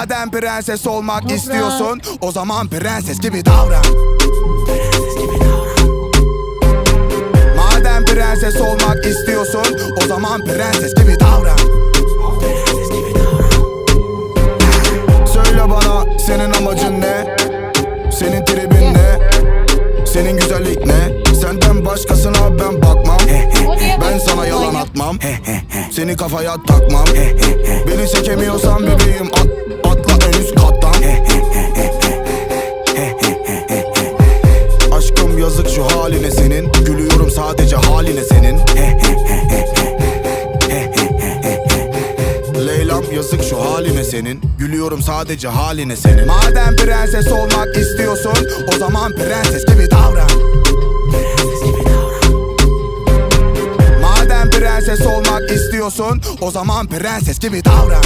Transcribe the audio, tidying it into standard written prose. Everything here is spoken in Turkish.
Madem prenses olmak istiyorsun, o zaman prenses gibi davran. Madem prenses olmak istiyorsun, o zaman prenses gibi davran. Söyle bana, senin amacın ne? Senin tribin ne? Senin güzellik ne? Senden başkasına ben bakmam. Ben sana yalan atmam. Seni kafaya takmam. Beni çekemiyorsan bebeğim atla en üst kattan. Aşkım yazık şu haline senin. Gülüyorum sadece haline senin. Leylam yazık şu haline senin. Gülüyorum sadece haline senin. Madem prenses olmak istiyorsun, o zaman prenses gibi davran. Madem prenses olmak istiyorsun, o zaman prenses gibi davran.